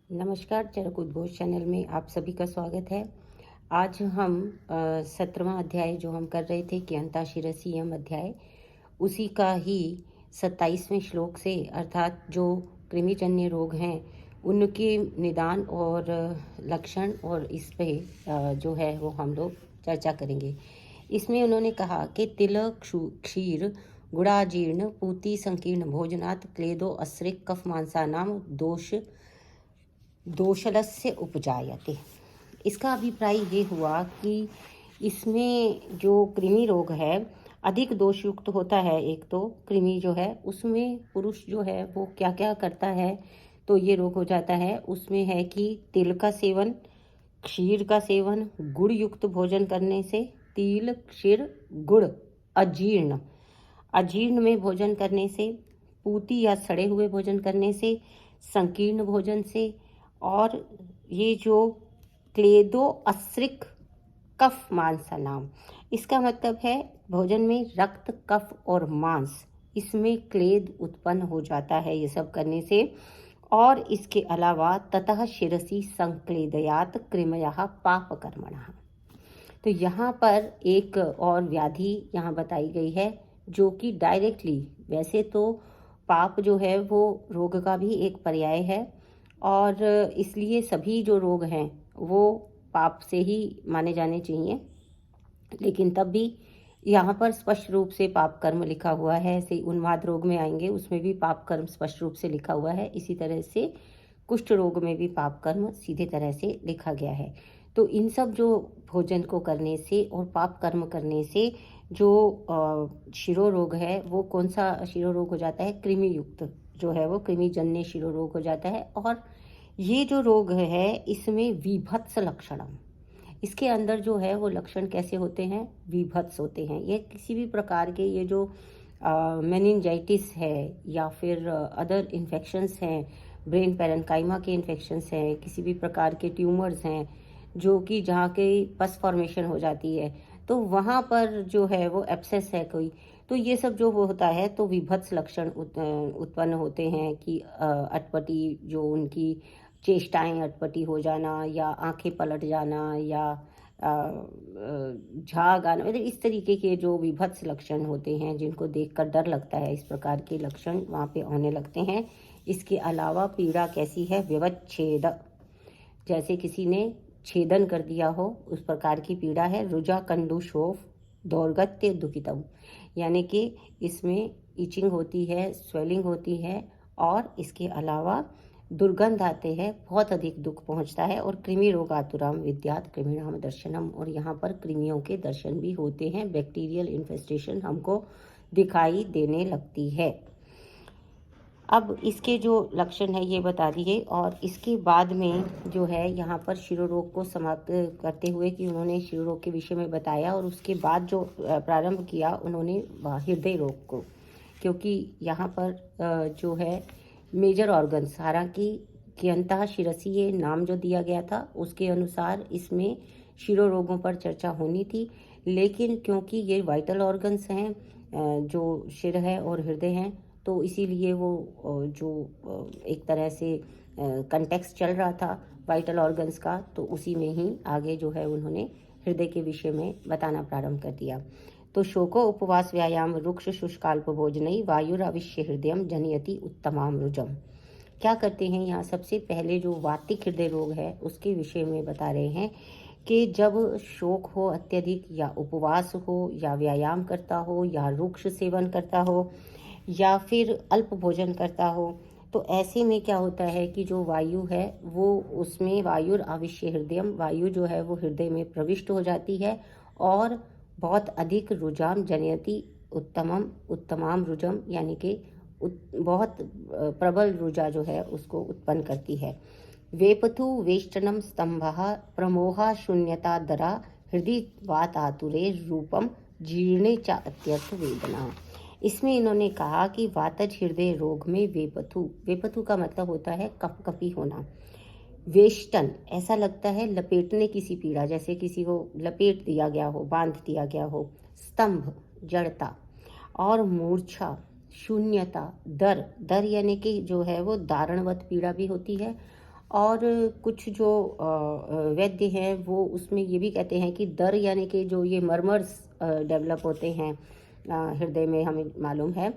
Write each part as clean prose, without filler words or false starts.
नमस्कार, चरक उद्घोष चैनल में आप सभी का स्वागत है। आज हम 17वां अध्याय जो हम कर रहे थे कि अंताशिरसीयम अध्याय, उसी का ही 27वें श्लोक से अर्थात जो कृमिजन्य रोग हैं उनके निदान और लक्षण और इस पे जो है वो हम लोग चर्चा करेंगे। इसमें उन्होंने कहा कि तिल क्षीर गुड़ाजीर्ण पूति संकीर्ण भोजनात् क्लेदो अस्रिक कफ मांसानाम दोषलस्य उपजायते। इसका अभिप्राय ये हुआ कि इसमें जो कृमि रोग है अधिक दोषयुक्त होता है। एक तो कृमि जो है उसमें पुरुष जो है वो क्या क्या करता है तो ये रोग हो जाता है। उसमें है कि तिल का सेवन, क्षीर का सेवन, गुड़ युक्त भोजन करने से, तिल क्षीर गुड़, अजीर्ण अजीर्ण में भोजन करने से, पूती या सड़े हुए भोजन करने से, संकीर्ण भोजन से, और ये जो क्लेदो अस्रिक कफ मांस नाम, इसका मतलब है भोजन में रक्त, कफ और मांस, इसमें क्लेद उत्पन्न हो जाता है ये सब करने से। और इसके अलावा ततः शिरसी संक्लेदयात कृमयः पाप कर्मणः। तो यहाँ पर एक और व्याधि यहाँ बताई गई है जो कि डायरेक्टली, वैसे तो पाप जो है वो रोग का भी एक पर्याय है और इसलिए सभी जो रोग हैं वो पाप से ही माने जाने चाहिए, लेकिन तब भी यहाँ पर स्पष्ट रूप से पाप कर्म लिखा हुआ है। ऐसे उन्माद रोग में आएंगे, उसमें भी पाप कर्म स्पष्ट रूप से लिखा हुआ है। इसी तरह से कुष्ठ रोग में भी पाप कर्म सीधे तरह से लिखा गया है। तो इन सब जो भोजन को करने से और पाप कर्म करने से जो शिरो रोग है, वो कौन सा शिरो रोग हो जाता है? कृमि युक्त जो है वो कृमिजन्य शिरो रोग हो जाता है। और ये जो रोग है इसमें विभत्स लक्षणम, इसके अंदर जो है वो लक्षण कैसे होते हैं? विभत्स होते हैं। ये किसी भी प्रकार के ये जो मेनिंजाइटिस है या फिर अदर इन्फेक्शंस हैं, ब्रेन पैरेन्काइमा के इन्फेक्शंस हैं, किसी भी प्रकार के ट्यूमर्स हैं जो कि जहाँ के पस फॉर्मेशन हो जाती है तो वहाँ पर जो है वो एब्सेस है कोई, तो ये सब जो वो होता है तो विभत्स लक्षण उत्पन्न होते हैं कि अटपटी जो उनकी चेष्टाएं अटपटी हो जाना या आंखें पलट जाना या झाग आना, मतलब इस तरीके के जो विभत्स लक्षण होते हैं जिनको देखकर डर लगता है, इस प्रकार के लक्षण वहाँ पे आने लगते हैं। इसके अलावा पीड़ा कैसी है? व्यवच्छेद, जैसे किसी ने छेदन कर दिया हो उस प्रकार की पीड़ा है। रुजा कंडुशोफ दौर्गत्य दुखितम, यानी कि इसमें इचिंग होती है, स्वेलिंग होती है और इसके अलावा दुर्गंध आते हैं, बहुत अधिक दुख पहुंचता है। और कृमि रोगातुराम विद्यात कृमिणाम दर्शनम, और यहाँ पर कृमियों के दर्शन भी होते हैं, बैक्टीरियल इन्फेस्टेशन हमको दिखाई देने लगती है। अब इसके जो लक्षण है ये बता दिए और इसके बाद में जो है यहाँ पर शिरो रोग को समाप्त करते हुए कि उन्होंने शिरो रोग के विषय में बताया और उसके बाद जो प्रारंभ किया उन्होंने हृदय रोग को, क्योंकि यहाँ पर जो है मेजर ऑर्गन्स, हालांकि कि अंतःशिरसीय नाम जो दिया गया था उसके अनुसार इसमें शिरो रोगों पर चर्चा होनी थी, लेकिन क्योंकि ये वाइटल ऑर्गन्स हैं जो शिर है और हृदय हैं, तो इसीलिए वो जो एक तरह से कंटेक्स्ट चल रहा था वाइटल ऑर्गन्स का, तो उसी में ही आगे जो है उन्होंने हृदय के विषय में बताना प्रारंभ कर दिया। तो शोको उपवास व्यायाम रुक्ष शुष्काल्प भोजनई वायुराविश्य हृदयम जनयति उत्तमाम रुजम। क्या करते हैं यहाँ? सबसे पहले जो वातिक हृदय रोग है उसके विषय में बता रहे हैं कि जब शोक हो अत्यधिक या उपवास हो या व्यायाम करता हो या रुक्ष सेवन करता हो या फिर अल्प भोजन करता हो, तो ऐसे में क्या होता है कि जो वायु है वो उसमें वायुर आविश्य हृदयम, वायु जो है वो हृदय में प्रविष्ट हो जाती है और बहुत अधिक रुजाम जनयति उत्तमाम रुजम, यानी कि बहुत प्रबल रुजा जो है उसको उत्पन्न करती है। वेपथु वेष्टनम स्तंभः प्रमोहा शून्यता दरा हृदय वात आतुरे रूपम जीर्णे च अत्यर्थ वेदना। इसमें इन्होंने कहा कि वातज हृदय रोग में वेपथु का मतलब होता है कपकपी होना। वेष्टन, ऐसा लगता है लपेटने किसी पीड़ा, जैसे किसी को लपेट दिया गया हो, बांध दिया गया हो। स्तंभ, जड़ता। और मूर्छा, शून्यता, दर यानी कि जो है वो दारणवत पीड़ा भी होती है। और कुछ जो वैद्य हैं वो उसमें ये भी कहते हैं कि दर यानी कि जो ये मर्मर्स डेवलप होते हैं हृदय में, हमें मालूम है,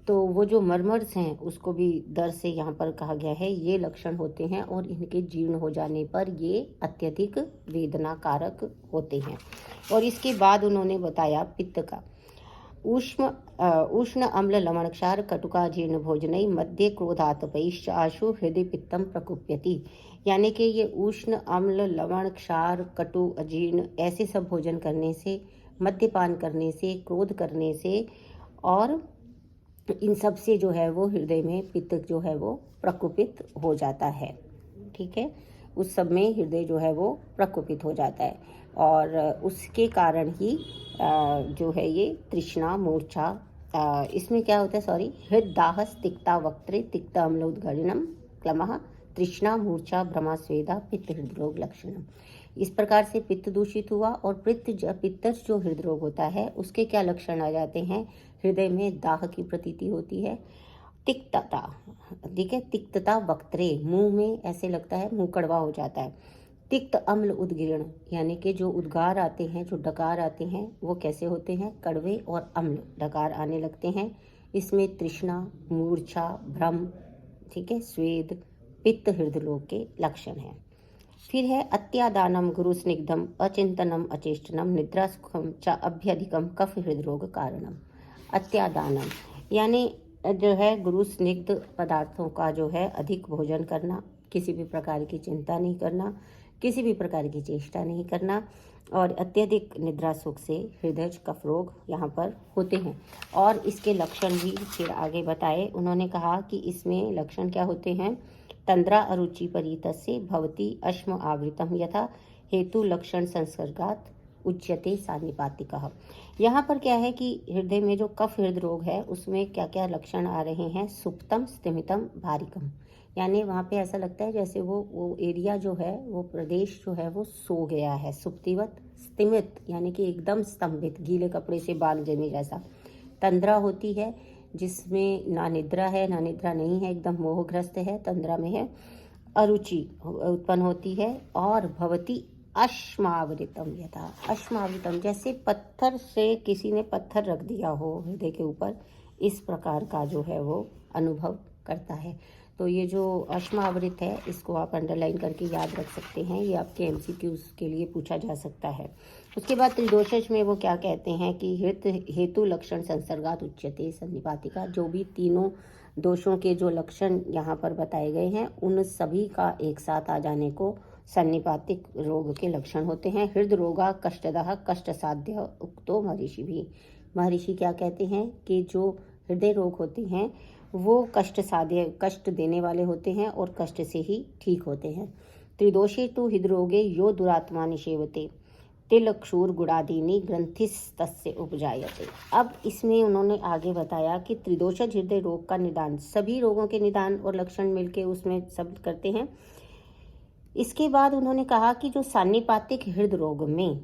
तो वो जो मर्मर्स हैं उसको भी दर से यहाँ पर कहा गया है, ये लक्षण होते हैं और इनके जीर्ण हो जाने पर ये अत्यधिक वेदनाकारक होते हैं। और इसके बाद उन्होंने बताया पित्त का, उष्ण अम्ल लवणक्षार कटुका जीर्ण भोजनई मध्य क्रोधातपैश्च आशु हृदय पित्तम प्रकुप्यति। यानी कि ये उष्ण अम्ल लवण क्षार कटु अजीर्ण ऐसे सब भोजन करने से, मद्यपान करने से, क्रोध करने से और इन सब से जो है वो हृदय में पित्त जो है वो प्रकोपित हो जाता है। ठीक है, उस सब में हृदय जो है वो प्रकोपित हो जाता है और उसके कारण ही जो है ये तृष्णा मूर्छा, इसमें क्या होता है, सॉरी, हृददाहस तिक्ता वक्त्रे तिक्त अम्लोद्गीर्णम क्लमः तृष्णा मूर्छा भ्रमा स्वेदा पित्त हृदरोग लक्षणम। इस प्रकार से पित्त दूषित हुआ और पित्त जो हृदरोग होता है उसके क्या लक्षण आ जाते हैं, हृदय में दाह की प्रतीति होती है, तिक्तता, ठीक है, तिक्तता वक्त्रे, मुंह में ऐसे लगता है मुंह कड़वा हो जाता है, तिक्त अम्ल उद्गीर्ण यानी कि जो उद्गार आते हैं, जो डकार आते हैं वो कैसे होते हैं, कड़वे और अम्ल डकार आने लगते हैं। इसमें तृष्णा मूर्छा भ्रम, ठीक है, स्वेद पित्त हृदरोग के लक्षण हैं। फिर है अत्यादानम गुरु स्निग्धम अचिंतनम अचेष्टनम निद्रा सुखम च अभ्यधिकम कफ हृदरोग कारणम। अत्यादानम यानी जो है गुरु स्निग्ध पदार्थों का जो है अधिक भोजन करना, किसी भी प्रकार की चिंता नहीं करना, किसी भी प्रकार की चेष्टा नहीं करना और अत्यधिक निद्रा सुख से हृदय कफ रोग यहाँ पर होते हैं। और इसके लक्षण भी फिर आगे बताए उन्होंने, कहा कि इसमें लक्षण क्या होते हैं, तंद्रा अरुचि परितस्य भवति अश्म आवृतम यथा हेतु लक्षण संसर्गात उच्यते सान्निपातिकः। यहाँ पर क्या है कि हृदय में जो कफ हृदय रोग है उसमें क्या क्या लक्षण आ रहे हैं, सुप्तम स्तिमितम भारिकम, यानी वहाँ पे ऐसा लगता है जैसे वो एरिया जो है, वो प्रदेश जो है वो सो गया है, सुप्तिवत, स्तिमित यानी कि एकदम स्तंभित, गीले कपड़े से बांध देने जैसा। तंद्रा होती है जिसमें ना निद्रा है ना निद्रा नहीं है, एकदम मोहग्रस्त है, तंद्रा में है। अरुचि उत्पन्न होती है और भवती अश्मावृतम यथा, अश्मावृतम जैसे पत्थर से किसी ने पत्थर रख दिया हो हृदय के ऊपर, इस प्रकार का जो है वो अनुभव करता है। तो ये जो अश्मावृत है इसको आप अंडरलाइन करके याद रख सकते हैं, ये आपके एमसीक्यूज के लिए पूछा जा सकता है। उसके बाद त्रिदोषज में वो क्या कहते हैं कि हेतु लक्षण संसर्गात उच्यते सन्निपातिका, जो भी तीनों दोषों के जो लक्षण यहाँ पर बताए गए हैं उन सभी का एक साथ आ जाने को सन्निपातिक रोग के लक्षण होते हैं। हृदय रोगा कष्टदः कष्ट साध्य उक्तो महर्षि भी, महर्षि क्या कहते हैं कि जो हृदय रोग होते हैं वो कष्ट साध्य, कष्ट देने वाले होते हैं और कष्ट से ही ठीक होते हैं। त्रिदोषे तु हृदरोगे यो दुरात्मा निषेवते तिलक्षूर गुड़ादीनी ग्रंथिस्तस्य उपजायते। अब इसमें उन्होंने आगे बताया कि त्रिदोषज हृदय रोग का निदान, सभी रोगों के निदान और लक्षण मिलके उसमें सब करते हैं। इसके बाद उन्होंने कहा कि जो सान्निपातिक हृदय रोग में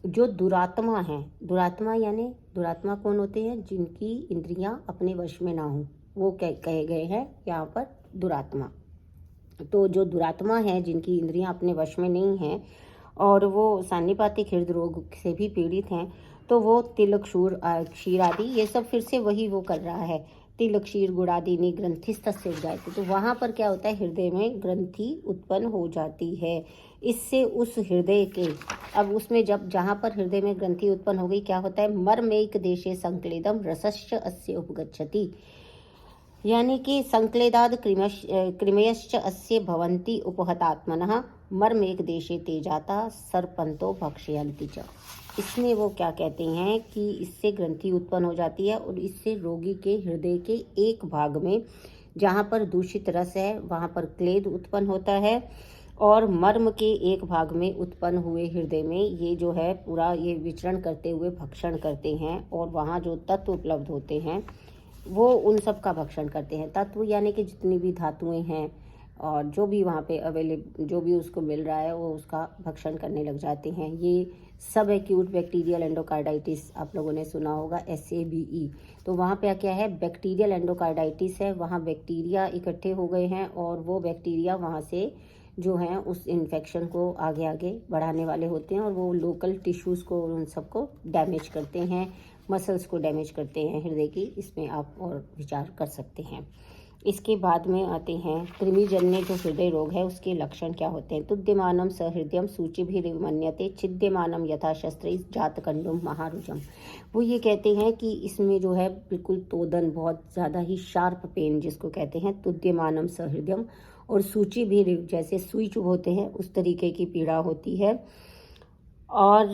जो दुरात्मा है, दुरात्मा यानी दुरात्मा कौन होते हैं, जिनकी इंद्रियां अपने वश में ना हो, वो कहे गए हैं यहाँ पर दुरात्मा। तो जो दुरात्मा है जिनकी इंद्रियां अपने वश में नहीं हैं और वो सान्निपातिक हृदय रोग से भी पीड़ित हैं, तो वो तिल क्षीर आदि ये सब फिर से वही वो कर रहा है, तिल क्षीर गुड़ादीनी ग्रंथिस्तस्य उपजायते। तो वहाँ पर क्या होता है, हृदय में ग्रंथि उत्पन्न हो जाती है, इससे उस हृदय के, अब उसमें जब जहाँ पर हृदय में ग्रंथि उत्पन्न हो गई क्या होता है, मर्मेक देशे संक्लेदम रसश्च अस्य उपगच्छति, यानी कि संक्लेदाद क्रिमयश्च अस्य भवन्ति उपहतात्मनः मर्मेक देशे तेजाता सर्पंतो भक्षयन्ति च। इसमें वो क्या कहते हैं कि इससे ग्रंथि उत्पन्न हो जाती है और इससे रोगी के हृदय के एक भाग में जहाँ पर दूषित रस है वहाँ पर क्लेद उत्पन्न होता है और मर्म के एक भाग में उत्पन्न हुए हृदय में ये जो है पूरा ये विचरण करते हुए भक्षण करते हैं और वहाँ जो तत्व उपलब्ध होते हैं वो उन सब का भक्षण करते हैं। तत्व यानी कि जितनी भी धातुएं हैं और जो भी वहाँ पे अवेलेबल, जो भी उसको मिल रहा है वो उसका भक्षण करने लग जाते हैं। ये सब एक्यूट बैक्टीरियल एंडोकार्डाइटिस आप लोगों ने सुना होगा, SABE। तो वहाँ पे क्या है, बैक्टीरियल एंडोकार्डाइटिस है, वहाँ बैक्टीरिया इकट्ठे हो गए हैं और वो बैक्टीरिया वहाँ से जो हैं उस इन्फेक्शन को आगे आगे बढ़ाने वाले होते हैं और वो लोकल टिश्यूज़ को उन सबको डैमेज करते हैं, मसल्स को डैमेज करते हैं हृदय की। इसमें आप और विचार कर सकते हैं। इसके बाद में आते हैं कृमिजन्य जो हृदय रोग है उसके लक्षण क्या होते हैं। तुद्यमानम सहृदयम सूचिभिर्मन्यते छिद्यमानम यथाशस्त्र जातकंडुम महारुजम। वो ये कहते हैं कि इसमें जो है बिल्कुल तोदन, बहुत ज़्यादा ही शार्प पेन जिसको कहते हैं तुद्यमानम सहृदयम, और सूची भी जैसे सुई चुभोते हैं उस तरीके की पीड़ा होती है। और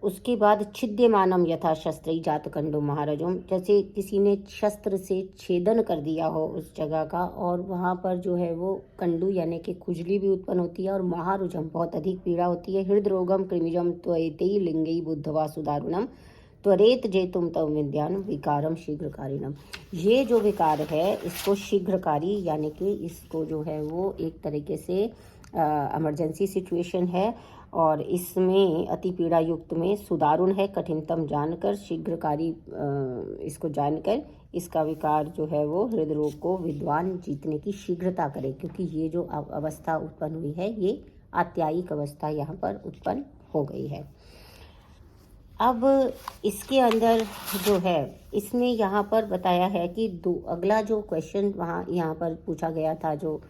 उसके बाद छिद्यमानम यथा शस्त्र जातकंडो महाराजों, जैसे किसी ने शस्त्र से छेदन कर दिया हो उस जगह का और वहाँ पर जो है वो कंडू यानी कि खुजली भी उत्पन्न होती है और महारुजम बहुत अधिक पीड़ा होती है। हृदरोगम कृमिजम त्वयते लिंगई बुद्धवा सुदारुणम त्वरेत जेतुम तव विद्यान विकारम शीघ्रकारिणम। ये जो विकार है इसको शीघ्रकारी यानी कि इसको जो है वो एक तरीके से इमरजेंसी सिचुएशन है और इसमें अति पीड़ा युक्त में सुदारुण है, कठिनतम जानकर, शीघ्रकारी इसको जानकर इसका विकार जो है वो हृदय रोग को विद्वान जीतने की शीघ्रता करे, क्योंकि ये जो अवस्था उत्पन्न हुई है ये आत्यायिक अवस्था यहाँ पर उत्पन्न हो गई है। अब इसके अंदर जो है इसमें यहाँ पर बताया है कि अगला जो क्वेश्चन यहाँ पर पूछा गया था, जो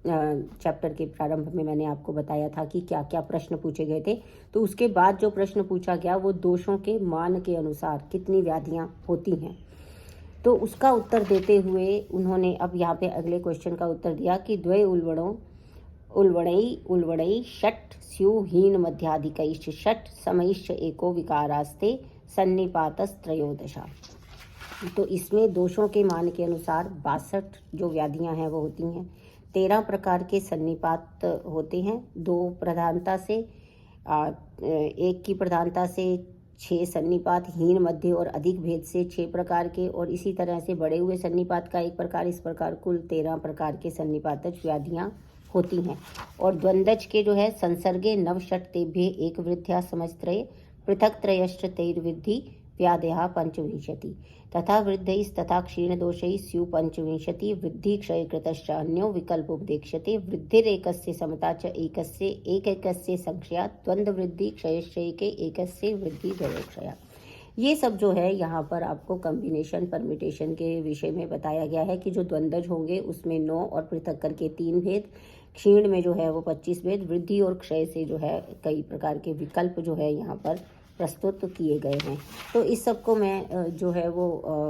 चैप्टर के प्रारंभ में मैंने आपको बताया था कि क्या क्या प्रश्न पूछे गए थे, तो उसके बाद जो प्रश्न पूछा गया वो दोषों के मान के अनुसार कितनी व्याधियाँ होती हैं, तो उसका उत्तर देते हुए उन्होंने अब यहाँ पे अगले क्वेश्चन का उत्तर दिया कि द्वय उल्वणई षट स्युहीन मध्याधिकैश्च षट समैश्च एको विकारास्ते सन्निपातस्त्रयोदशा। तो इसमें दोषों के मान के अनुसार 62 जो व्याधियां हैं वो होती हैं। 13 प्रकार के सन्निपात होते हैं, 2 प्रधानता से, एक की प्रधानता से 6 सन्निपात, हीन मध्य और अधिक भेद से 6 प्रकार के, और इसी तरह से बढ़े हुए सन्निपात का 1 प्रकार। इस प्रकार कुल 13 प्रकार के सन्निपातज व्याधियां होती हैं। और द्वंद्वज के जो है संसर्गे नवषट तेभ्ये एक वृद्ध्या समस्त्रये पृथक त्रयश्च तैर्विद्धि व्याधया पंचविंशति तथा वृद्धैस्तथा क्षीणदोषैः स्यु पंचविंशति वृद्धि क्षय कृतश्च अन्यो विकल्प उपदेक्ष्यते वृद्धिरेकस्य समता च एकस्य एकैकस्य संक्षया द्वंद्व वृद्धि क्षयश्चैके एकस्य वृद्धि द्वयोक्षया। ये सब जो है यहाँ पर आपको कम्बिनेशन परम्यूटेशन के विषय में बताया गया है कि जो द्वंद्वज होंगे उसमें 9 और पृथक करके 3 भेद, क्षीण में जो है वो 25 भेद, वृद्धि और क्षय से जो है कई प्रकार के विकल्प जो है यहाँ पर प्रस्तुत किए गए हैं। तो इस सब को मैं जो है वो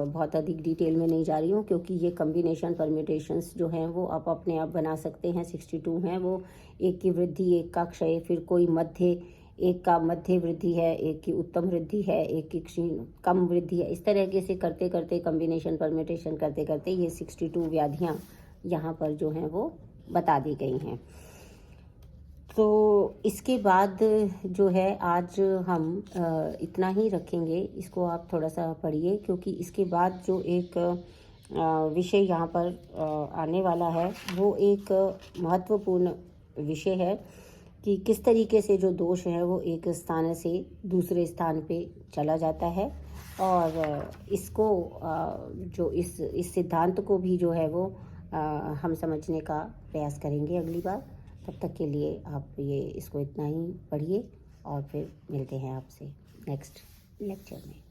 बहुत अधिक डिटेल में नहीं जा रही हूँ, क्योंकि ये कम्बिनेशन परम्यूटेशंस जो हैं वो आप अपने आप बना सकते हैं। 62 हैं वो, एक की वृद्धि, एक का क्षय, फिर कोई मध्य, एक का मध्य वृद्धि है, एक की उत्तम वृद्धि है, एक की क्षीण कम वृद्धि है। इस तरीके से करते करते कम्बिनेशन परम्यूटेशन करते करते ये 62 व्याधियाँ यहाँ पर जो हैं वो बता दी गई हैं। तो इसके बाद जो है आज हम इतना ही रखेंगे, इसको आप थोड़ा सा पढ़िए, क्योंकि इसके बाद जो एक विषय यहाँ पर आने वाला है वो एक महत्वपूर्ण विषय है कि किस तरीके से जो दोष है वो एक स्थान से दूसरे स्थान पे चला जाता है, और इसको जो इस सिद्धांत को भी जो है वो हम समझने का प्रयास करेंगे अगली बार। तब तक के लिए आप इसको इतना ही पढ़िए और फिर मिलते हैं आपसे नेक्स्ट लेक्चर में।